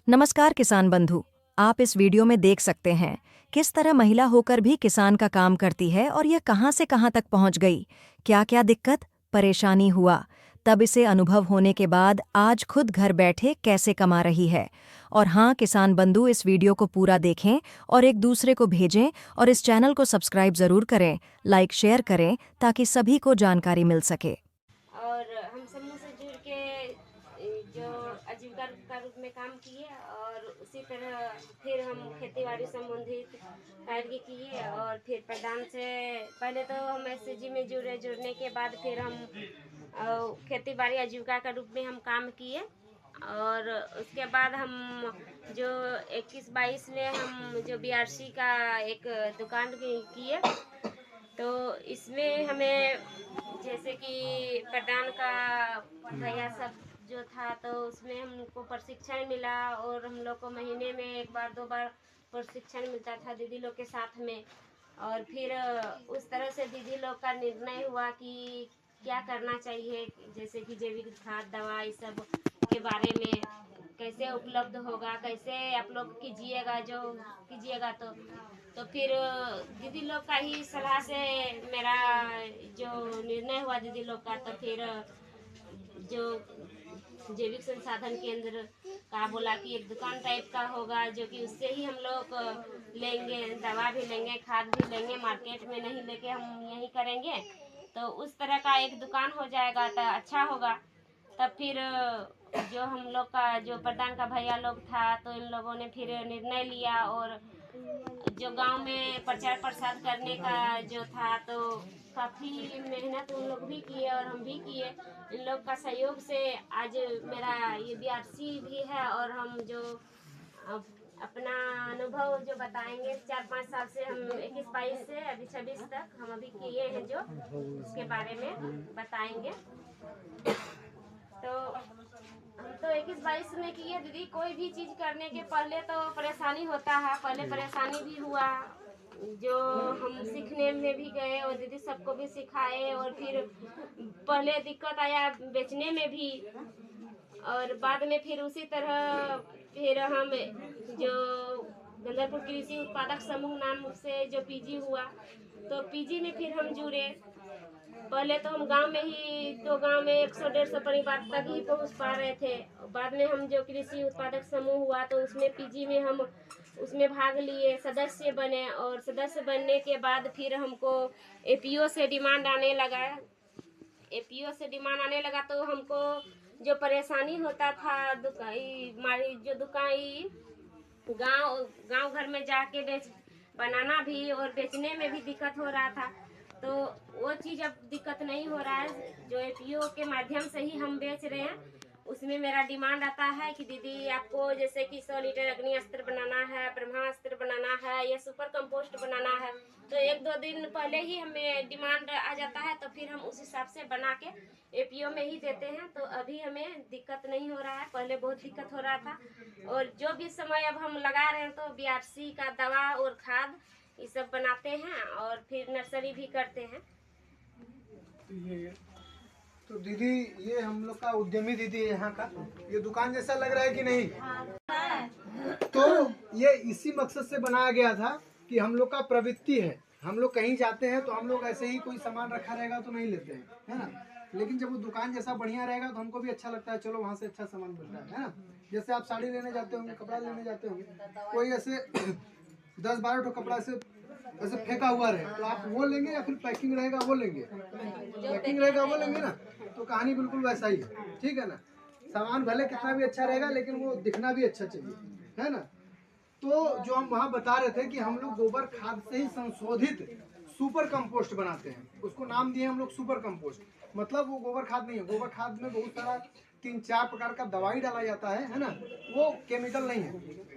नमस्कार किसान बंधु। आप इस वीडियो में देख सकते हैं किस तरह महिला होकर भी किसान का काम करती है और यह कहां से कहां तक पहुंच गई। क्या क्या दिक्कत परेशानी हुआ, तब इसे अनुभव होने के बाद आज खुद घर बैठे कैसे कमा रही है। और हाँ किसान बंधु, इस वीडियो को पूरा देखें और एक दूसरे को भेजें और इस चैनल को सब्सक्राइब जरूर करें, लाइक शेयर करें ताकि सभी को जानकारी मिल सके। और हम समूह से जुड़ के जो आजीविका का रूप में काम किए और उसी तरह फिर हम खेती बाड़ी संबंधित कार्य किए और फिर प्रधान से पहले तो हम एसएचजी में जुड़ने के बाद फिर हम खेती बाड़ी आजीविका का रूप में हम काम किए और उसके बाद हम जो 21-22 में हम जो बीआरसी का एक दुकान किए। तो इसमें हमें जैसे कि प्रधान का भैया सब जो था तो उसमें हमको प्रशिक्षण मिला और हम लोग को महीने में एक बार दो बार प्रशिक्षण मिलता था दीदी लोग के साथ में। और फिर उस तरह से दीदी लोग का निर्णय हुआ कि क्या करना चाहिए, जैसे कि जैविक खाद दवा इस सब के बारे में कैसे उपलब्ध होगा, कैसे आप लोग कीजिएगा जो कीजिएगा। तो फिर दीदी लोग का ही सलाह से मेरा जो निर्णय हुआ दीदी लोग का, तो फिर जो जैविक संसाधन केंद्र का बोला कि एक दुकान टाइप का होगा जो कि उससे ही हम लोग लेंगे, दवा भी लेंगे खाद भी लेंगे, मार्केट में नहीं लेके हम यही करेंगे। तो उस तरह का एक दुकान हो जाएगा तो अच्छा होगा। तब फिर जो हम लोग का जो प्रधान का भैया लोग था तो इन लोगों ने फिर निर्णय लिया और जो गांव में प्रचार प्रसार करने का जो था तो काफ़ी मेहनत उन लोग भी किए और हम भी किए। इन लोग का सहयोग से आज मेरा ये बीआरसी भी है और हम जो अपना अनुभव जो बताएंगे 4-5 साल से, हम 21-22 से अभी 26 तक हम अभी किए हैं जो उसके बारे में बताएंगे। तो हम तो 21-22 में किए दीदी। कोई भी चीज़ करने के पहले तो परेशानी होता है, पहले परेशानी भी हुआ जो हम सीखने में भी गए और दीदी सबको भी सिखाए और फिर पहले दिक्कत आया बेचने में भी और बाद में फिर उसी तरह फिर हम जो गंदरपुर कृषि उत्पादक समूह नाम से जो पीजी हुआ तो पीजी में फिर हम जुड़े। पहले तो हम गांव में ही, तो गांव में 100-150 परिवार तक ही पहुंच पा रहे थे। बाद में हम जो कृषि उत्पादक समूह हुआ तो उसमें पीजी में हम उसमें भाग लिए, सदस्य बने और सदस्य बनने के बाद फिर हमको एपीओ से डिमांड आने लगा। एपीओ से डिमांड आने लगा तो हमको जो परेशानी होता था हमारी जो दुकान गांव गांव घर में जाके बेच बनाना भी और बेचने में भी दिक्कत हो रहा था। तो वो चीज़ अब दिक्कत नहीं हो रहा है, जो एपीओ के माध्यम से ही हम बेच रहे हैं। उसमें मेरा डिमांड आता है कि दीदी आपको जैसे कि 100 लीटर अग्नि अस्त्र बनाना है, ब्रह्मास्त्र बनाना है या सुपर कंपोस्ट बनाना है, तो 1-2 दिन पहले ही हमें डिमांड आ जाता है तो फिर हम उस हिसाब से बना के एपीओ में ही देते हैं। तो अभी हमें दिक्कत नहीं हो रहा है, पहले बहुत दिक्कत हो रहा था। और जो भी समय अब हम लगा रहे हैं तो बीआरसी का दवा और खाद ये सब बनाते हैं और फिर नर्सरी भी करते हैं। ये तो दीदी, ये हम लोग का उद्यमी दीदी है यहाँ का। ये दुकान जैसा लग रहा है कि नहीं? तो ये इसी मकसद से बनाया गया था कि हम लोग का प्रवृत्ति है, हम लोग कहीं जाते हैं तो हम लोग ऐसे ही कोई सामान रखा रहेगा तो नहीं लेते हैं, है ना। लेकिन जब वो दुकान जैसा बढ़िया रहेगा तो हमको भी अच्छा लगता है, चलो वहाँ से अच्छा सामान मिलता है ना। जैसे आप साड़ी लेने जाते होंगे, कपड़ा लेने जाते होंगे, कोई ऐसे 10-12 कपड़ा से ऐसे फेंका हुआ रहे तो आप वो लेंगे या फिर पैकिंग रहेगा वो लेंगे? पैकिंग रहेगा वो लेंगे ना। तो कहानी बिल्कुल वैसा ही है, ठीक है ना। सामान भले कितना भी अच्छा रहेगा लेकिन वो दिखना भी अच्छा चाहिए, है ना। तो जो हम वहाँ बता रहे थे कि हम लोग गोबर खाद से ही संशोधित सुपर कंपोस्ट बनाते हैं, उसको नाम दिए हम लोग सुपर कंपोस्ट। मतलब वो गोबर खाद नहीं है, गोबर खाद में बहुत सारा 3-4 प्रकार का दवाई डाला जाता है ना। वो केमिकल नहीं है,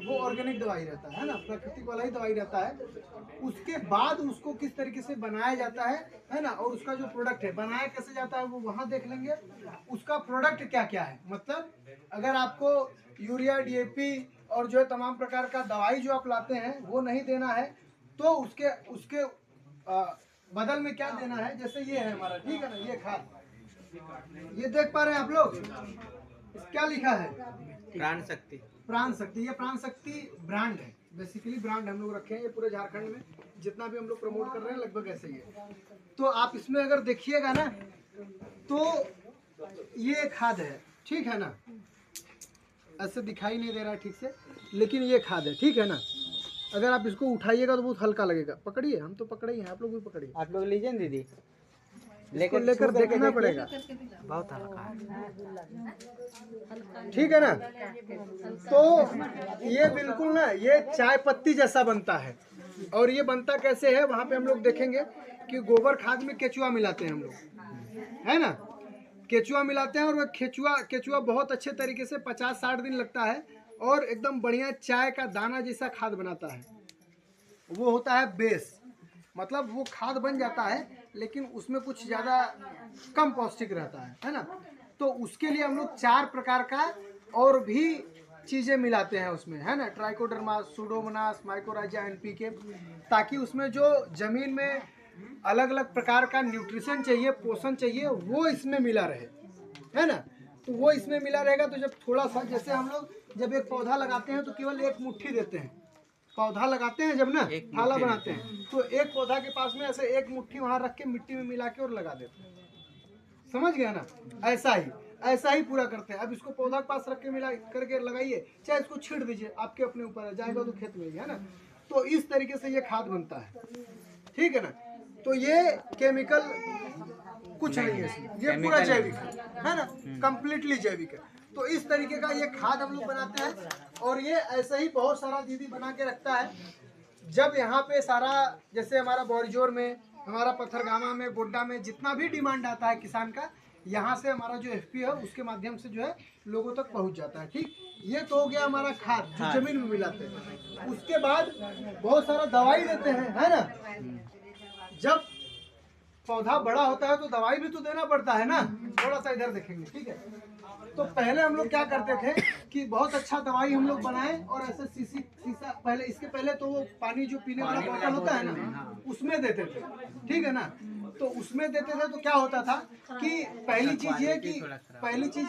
वो ऑर्गेनिक दवाई रहता है ना, प्राकृतिक वाला ही दवाई रहता है। उसके बाद उसको किस तरीके से बनाया जाता है ना, और उसका जो प्रोडक्ट है बनाया कैसे जाता है वो वहाँ देख लेंगे। उसका प्रोडक्ट क्या क्या है, मतलब अगर आपको यूरिया डीएपी और जो है तमाम प्रकार का दवाई जो आप लाते हैं वो नहीं देना है तो उसके उसके बदल में क्या देना है। जैसे ये है हमारा, ठीक है ना, ये खाद, ये देख पा रहे हैं आप लोग, क्या लिखा है? प्राण शक्ति। प्राण शक्ति, ये प्राण शक्ति ब्रांड है, बेसिकली ब्रांड हम लोग रखे हैं। ये पूरे झारखंड में जितना भी हम लोग प्रमोट कर रहे हैं लगभग ऐसे ही है। तो आप इसमें अगर देखिएगा ना तो ये खाद है, ठीक है ना, ऐसे दिखाई नहीं दे रहा है ठीक से, लेकिन ये खाद है, ठीक है ना। अगर आप इसको उठाइएगा तो बहुत हल्का लगेगा, पकड़िए, हम तो पकड़े ही हैं, आप लोग भी पकड़िए। आप लोग लीजिए ना दीदी, लेकर देखना पड़ेगा, बहुत हल्का है। ठीक है ना। तो ये बिल्कुल ना ये चाय पत्ती जैसा बनता है। और ये बनता कैसे है, वहाँ पे हम लोग देखेंगे कि गोबर खाद में केचुआ मिलाते हैं हम लोग, है ना, केचुआ मिलाते हैं। और वो केचुआ बहुत अच्छे तरीके से 50-60 दिन लगता है और एकदम बढ़िया चाय का दाना जैसा खाद बनाता है। वो होता है बेस, मतलब वो खाद बन जाता है लेकिन उसमें कुछ ज़्यादा कम पौष्टिक रहता है ना। तो उसके लिए हम लोग 4 प्रकार का और भी चीज़ें मिलाते हैं उसमें, है ना, ट्राइकोडर्मा, सूडोमोनास, माइकोराइजा, एनपीके, ताकि उसमें जो ज़मीन में अलग अलग प्रकार का न्यूट्रिशन चाहिए, पोषण चाहिए, वो इसमें मिला रहे, है ना। तो वो इसमें मिला रहेगा। तो जब थोड़ा सा, जैसे हम लोग जब एक पौधा लगाते हैं तो केवल एक मुट्ठी देते हैं, पौधा लगाते हैं जब ना थाला बनाते हैं तो एक पौधा के पास में ऐसे एक मुट्ठी वहाँ रख के मिट्टी में मिला के और लगा देते हैं, समझ गया ना। ऐसा ही पूरा करते हैं। अब इसको पौधा के पास रख के मिला करके लगाइए, चाहे इसको छीड़ दीजिए, आपके अपने ऊपर है, जाएगा तो खेत में ही, है ना। तो इस तरीके से ये खाद बनता है, ठीक है ना। तो ये केमिकल कुछ नहीं है इसमें, ये पूरा जैविक है ना, कंप्लीटली जैविक है। तो इस तरीके का ये खाद हम लोग बनाते हैं और ये ऐसे ही बहुत सारा दीदी बना के रखता है। जब यहाँ पे सारा, जैसे हमारा बौरजोर में, हमारा पत्थरगामा में, गोड्डा में जितना भी डिमांड आता है किसान का, यहाँ से हमारा जो एफपी है उसके माध्यम से जो है लोगों तक पहुँच जाता है, ठीक। ये तो हो गया हमारा खाद जो जमीन में मिलाते हैं। उसके बाद बहुत सारा दवाई देते हैं, है ना। जब पौधा बड़ा होता है तो दवाई भी तो देना पड़ता है ना। थोड़ा सा इधर देखेंगे, ठीक है। तो पहले हम लोग क्या करते थे कि बहुत अच्छा दवाई हम लोग बनाए और ऐसे शीशा पहले, इसके पहले तो वो पानी जो पीने वाला बोतल होता है ना उसमें देते थे, ठीक है ना। तो उसमें देते थे तो क्या होता था कि पहली चीज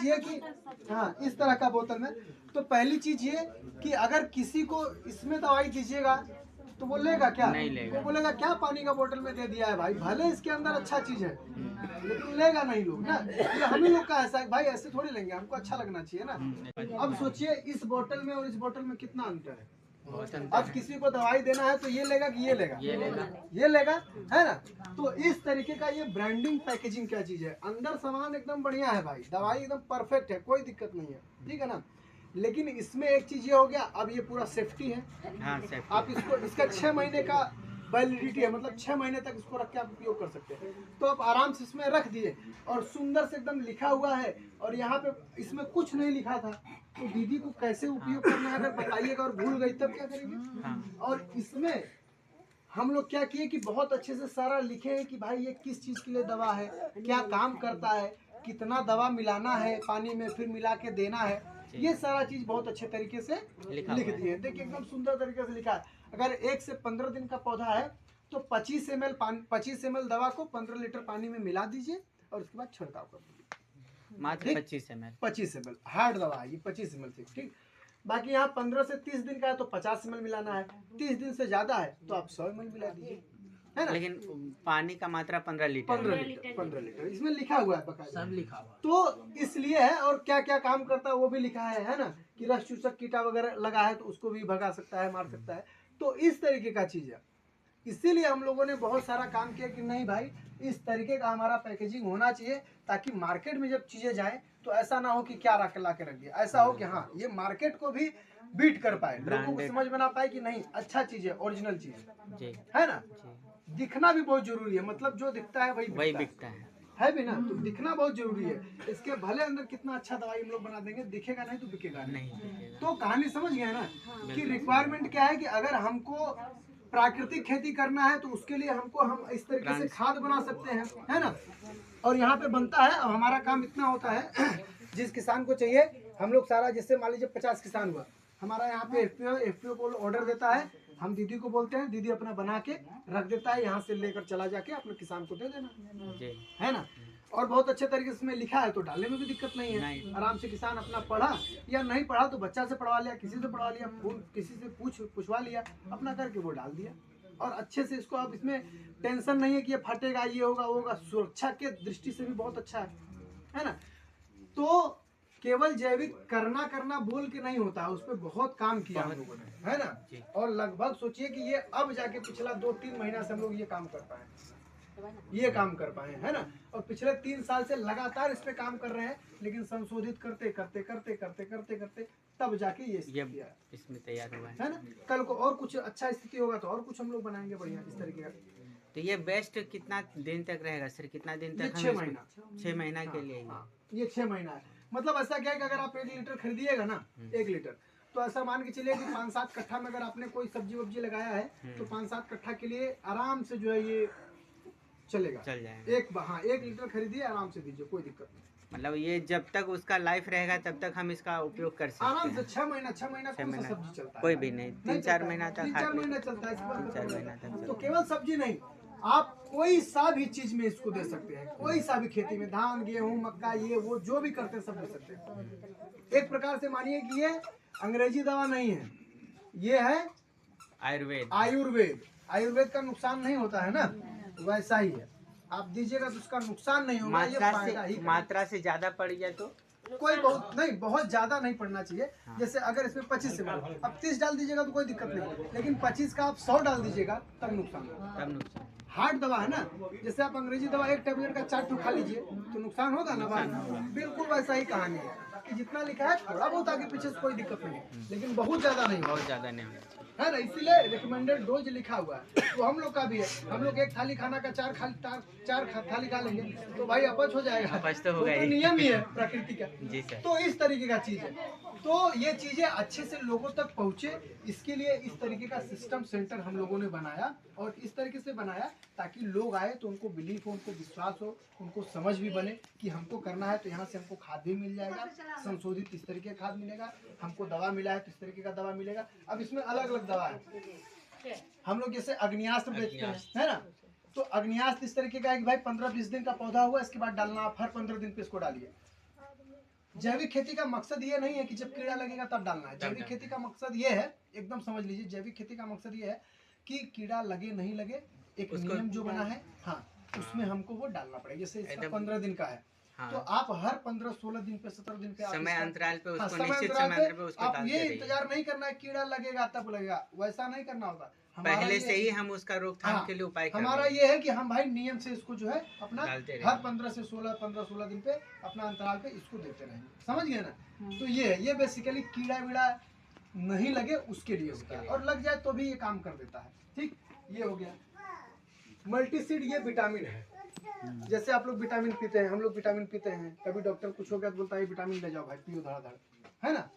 ये कि हाँ, इस तरह का बोतल में। तो पहली चीज ये कि अगर किसी को इसमें दवाई दीजिएगा तो वो लेगा क्या, नहीं लेगा। वो बोलेगा क्या पानी का बोतल में दे दिया है भाई, भले इसके अंदर अच्छा चीज है लेकिन लेगा नहीं लोग ना। ये हम ही लोग का ऐसा है भाई, ऐसे थोड़ी लेंगे, हमको अच्छा लगना चाहिए ना। अब सोचिए इस बोतल में और इस बोतल में कितना अंतर है। अब किसी को दवाई देना है तो ये लेगा कि ये लेगा, है ना। तो इस तरीके का ये ब्रांडिंग पैकेजिंग क्या चीज है, अंदर सामान एकदम बढ़िया है भाई, दवाई एकदम परफेक्ट है, कोई दिक्कत नहीं है, ठीक है ना। लेकिन इसमें एक चीज ये हो गया, अब ये पूरा सेफ्टी है। हाँ, सेफ्टी। आप इसको, इसका 6 महीने का वैलिडिटी है, मतलब 6 महीने तक इसको रख के आप उपयोग कर सकते हैं। तो आप आराम से इसमें रख दिए और सुंदर से एकदम लिखा हुआ है। और यहाँ पे इसमें कुछ नहीं लिखा था तो दीदी को कैसे उपयोग करना है अगर बताइएगा और भूल गई तब क्या करेंगे। और इसमें हम लोग क्या किए कि बहुत अच्छे से सारा लिखे हैं कि भाई ये किस चीज़ के लिए दवा है, क्या काम करता है, कितना दवा मिलाना है पानी में, फिर मिला के देना है, ये सारा चीज बहुत अच्छे तरीके से लिख दिए हैं। देखिए एकदम सुंदर तरीके से लिखा है। अगर 1 से 15 दिन का पौधा है तो 25 ml दवा को 15 लीटर पानी में मिला दीजिए और उसके बाद छिड़काव कर दीजिए। मात्र 25 ml हार्ड दवा है ये, 25 ml से, ठीक। बाकी यहाँ 15 से 30 दिन का है तो 50 ml मिलाना है, 30 दिन से ज्यादा है तो आप 100 ml मिला दीजिए, है ना। लेकिन पानी का मात्रा 15 लीटर इसमें लिखा हुआ है, बकायदा सब लिखा हुआ। तो इसलिए है, और क्या क्या काम करता है वो भी लिखा है ना, कि रस चूसक कीटा वगैरह लगा है तो उसको भी भगा सकता है, मार सकता है। तो इस तरीके का चीज है। इसीलिए हम लोगों ने बहुत सारा काम किया कि नहीं भाई इस तरीके का हमारा पैकेजिंग होना चाहिए, ताकि मार्केट में जब चीजें जाए तो ऐसा ना हो कि क्या ला के रख दिया, ऐसा हो कि हाँ ये मार्केट को भी बीट कर पाए, लोगों को समझ में ना पाए कि नहीं अच्छा चीज है, ओरिजिनल चीज है ना। दिखना भी बहुत जरूरी है, मतलब जो दिखता है वही बिकता है भी ना। तो दिखना बहुत जरूरी है। इसके भले अंदर कितना अच्छा दवाई हम लोग बना देंगे, दिखेगा नहीं तो बिकेगा नहीं। तो कहानी समझ गए ना कि रिक्वायरमेंट क्या है कि अगर हमको प्राकृतिक खेती करना है तो उसके लिए हमको हम इस तरीके से खाद बना सकते हैं, है ना। और यहाँ पे बनता है। अब हमारा काम इतना होता है जिस किसान को चाहिए हम लोग सारा, जैसे मान लीजिए 50 किसान हुआ, हमारा यहाँ पे एफपीओ को ऑर्डर देता है, हम दीदी को बोलते हैं, दीदी अपना बना के रख देता है, यहाँ से लेकर चला जाके अपने किसान को दे देना, है ना। और बहुत अच्छे तरीके से इसमें लिखा है, तो डालने में भी दिक्कत नहीं है। नहीं। आराम से किसान अपना पढ़ा या नहीं पढ़ा तो बच्चा से पढ़वा लिया, किसी से पढ़वा लिया, फोन किसी से पूछवा लिया, अपना करके वो डाल दिया। और अच्छे से इसको, अब इसमें टेंशन नहीं है कि ये फटेगा, ये होगा वो होगा, सुरक्षा के दृष्टि से भी बहुत अच्छा है ना। तो केवल जैविक करना बोल के नहीं होता, उस पर बहुत काम किया हम लोगों ने, है ना। और लगभग सोचिए कि ये अब जाके पिछला 2-3 महीना से हम लोग ये काम कर पाए, है ना। और पिछले 3 साल से लगातार इस पे काम कर रहे हैं, लेकिन संशोधित करते तब जाके ये इसमें तैयार हुआ है ना। कल को और कुछ अच्छा स्थिति होगा तो और कुछ हम लोग बनाएंगे बढ़िया इस तरीके का। तो ये बेस्ट कितना दिन तक रहेगा सर? कितना दिन तक? 6 महीना। 6 महीना के लिए ये 6 महीना है। मतलब ऐसा क्या है कि अगर आप 1 लीटर खरीदिएगा ना, 1 लीटर, तो ऐसा मान के चलिए कि 5-7 कट्ठा में अगर आपने कोई सब्जी वब्जी लगाया है तो 5-7 कट्ठा के लिए आराम से जो है ये चलेगा, चल जाएगा। 1 लीटर खरीदिए, आराम से दीजिए, कोई दिक्कत नहीं। मतलब ये जब तक उसका लाइफ रहेगा तब तक हम इसका उपयोग कर सकते हैं आराम से 6 महीना कौन सा सब्जी चलता है? कोई भी नहीं, 3-4 महीना तक 3-4 महीना चलता है, इसके बाद 3-4 महीना तक तो केवल सब्जी नहीं, आप कोई सा भी चीज में इसको दे सकते हैं, कोई सा भी खेती में, धान गेहूं मक्का ये वो जो भी करते हैं सब दे सकते हैं। एक प्रकार से मानिए कि ये अंग्रेजी दवा नहीं है, ये है आयुर्वेद का नुकसान नहीं होता है ना, वैसा ही है। आप दीजिएगा तो उसका नुकसान नहीं होगा, ये फायदा ही। मात्रा से ज्यादा पड़ गया तो कोई बहुत नहीं, बहुत ज्यादा नहीं पड़ना चाहिए। जैसे अगर इसमें 25 ml, अब 30 डाल दीजिएगा तो कोई दिक्कत नहीं, लेकिन 25 का आप 100 डाल दीजिएगा तब नुकसान होगा। हार्ड दवा है ना, जैसे आप अंग्रेजी दवा 1 टैबलेट का 4 खा लीजिए तो नुकसान होगा ना बाद में। बिल्कुल वैसा ही कहानी है कि जितना लिखा है थोड़ा बहुत आगे पीछे से कोई दिक्कत नहीं, लेकिन बहुत ज्यादा नहीं है ना। इसीलिए रिकमेंडेड डोज लिखा हुआ है, तो हम लोग का भी है। हम लोग 1 थाली खाना का 4 थाली खा लेंगे तो भाई अपच हो जाएगा, अपच तो होगा तो ही। नियम ही है प्रकृति का। जी सर। तो इस तरीके का चीज है, तो ये चीजें अच्छे से लोगों तक पहुंचे, इसके लिए इस तरीके का सिस्टम सेंटर हम लोगों ने बनाया। और इस तरीके से बनाया ताकि लोग आए तो उनको बिलीफ हो, उनको विश्वास हो, उनको समझ भी बने कि हमको करना है तो यहाँ से हमको खाद भी मिल जाएगा, संशोधित इस तरीके का खाद मिलेगा, हमको दवा मिला है तो इस तरीके का दवा मिलेगा। अब इसमें अलग अलग दवा है, हम लोग जैसे अग्नियास्त्र बेचते हैं, है ना। तो अग्नियास्त्र इस तरीके का है कि भाई 15-20 दिन का पौधा हुआ, इसके बाद डालना, आप हर 15 दिन पे इसको डालिए। जैविक खेती का मकसद ये नहीं है कि जब कीड़ा लगेगा तब डालना है। जैविक खेती का मकसद ये है, एकदम समझ लीजिए, जैविक खेती का मकसद ये है कि कीड़ा लगे नहीं लगे, एक नियम जो बना है, हाँ, उसमें हमको वो डालना पड़ेगा। जैसे इसका 15 दिन का है, तो आप हर 15-16 दिन पे, 17 दिन पे समय अंतराल पे उसको समय निश्चित अंतराल समय अंतराल पे उसको आप डालते ये रहिए। इंतजार नहीं करना है कीड़ा लगेगा तब लगेगा, वैसा नहीं करना होगा। पहले से ही हम उसका रोकथाम के लिए उपाय कर हमारा रहे हैं। ये है कि हम भाई नियम से इसको जो है अपना डालते रहें। हर 15-16 दिन पे अपना अंतराल पे इसको देते रहेंगे, समझ गए ना। तो ये है, ये बेसिकली कीड़ा वीड़ा नहीं लगे उसके लिए होता है, और लग जाए तो भी ये काम कर देता है। ठीक, ये हो गया मल्टीसीड। ये विटामिन है, जैसे आप लोग विटामिन पीते हैं, हम लोग विटामिन पीते हैं, कभी डॉक्टर कुछ हो गया तो बोलता है विटामिन ले जाओ भाई, पियो धड़ाधड़, है ना।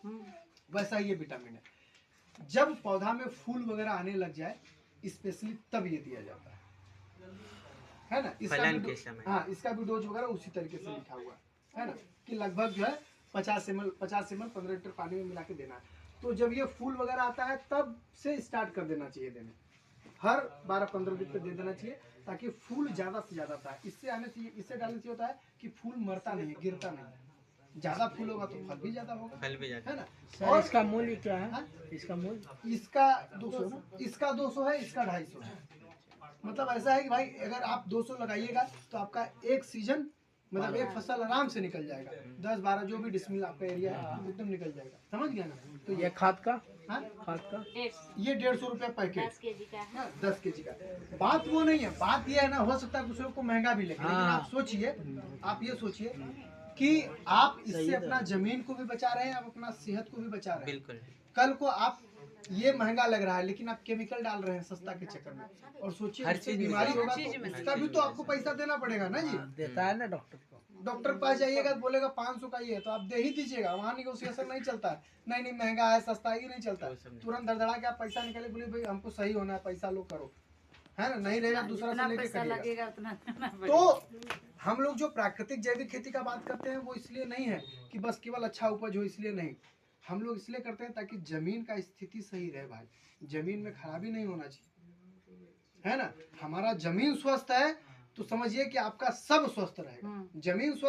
वैसा ये विटामिन है। जब पौधा में फूल वगैरह आने लग जाए स्पेशली तब ये दिया जाता है ना। इसका भी हाँ, इसका भी डोज वगैरह उसी तरीके से लिखा हुआ है ना, कि लगभग जो है 50 ml 15 लीटर पानी में मिला के देना है। तो जब ये फूल वगैरह आता है तब से स्टार्ट कर देना चाहिए देने, हर 12-15 दिन पे दे देना चाहिए, ताकि फूल ज्यादा से ज्यादा आता है। इससे आने से, इससे डालने से होता है कि फूल मरता नहीं, गिरता नहीं। ज्यादा फूल होगा तो फल भी ज्यादा होगा, फल भी ज्यादा है ना। और इसका मूल्य क्या है? हाँ? इसका मूल्य इसका 200 ना, इसका 200 है, इसका 250 है। मतलब ऐसा है कि भाई अगर आप 200 लगाइएगा तो आपका एक सीजन, मतलब एक फसल आराम से निकल जाएगा। 10-12 जो भी डिसमिल आपका एरिया है एकदम निकल जाएगा, समझ गया ना। तो ये खाद का, हाँ? खाद का ये 150 रुपया पैकेट, 10 kg का है। 10 kg का। बात वो नहीं है, बात ये है ना, हो सकता है कुछ लोग को महंगा भी लगे, लेकिन आप सोचिए, आप ये सोचिए कि आप इससे अपना जमीन को भी बचा रहे हैं, आप अपना सेहत को भी बचा रहे हैं। बिल्कुल। कल को आप, ये महंगा लग रहा है लेकिन आप केमिकल डाल रहे हैं सस्ता के चक्कर में, और सोचिए हर उससे चीज में बीमारी हर होगा चीज तो में, उसका भी तो आपको पैसा देना पड़ेगा ना जी। देता है ना डॉक्टर को। डॉक्टर के पास जाइएगा तो बोलेगा 500 का ये है, तो आप दे ही दीजिएगा, वहाँ निगोशिएशन नहीं चलता है। नहीं महंगा है सस्ता है, ये नहीं चलता है। तुरंत धड़धड़ा के आप पैसा निकाले, बोले भाई हमको सही होना है, पैसा लो करो, है ना, नहीं रहेगा दूसरा से लेके करिएगा। तो हम लोग जो प्राकृतिक जैविक खेती का बात करते हैं वो इसलिए नहीं है कि बस केवल अच्छा उपज हो, इसलिए नहीं। हम लोग इसलिए करते हैं ताकि जमीन का स्थिति सही रहे भाई, जमीन में खराबी नहीं होना चाहिए, है ना। हमारा जमीन स्वस्थ है तो समझिए कि आपका सब स्वस्थ रहेगा। जमीन स्वस्थ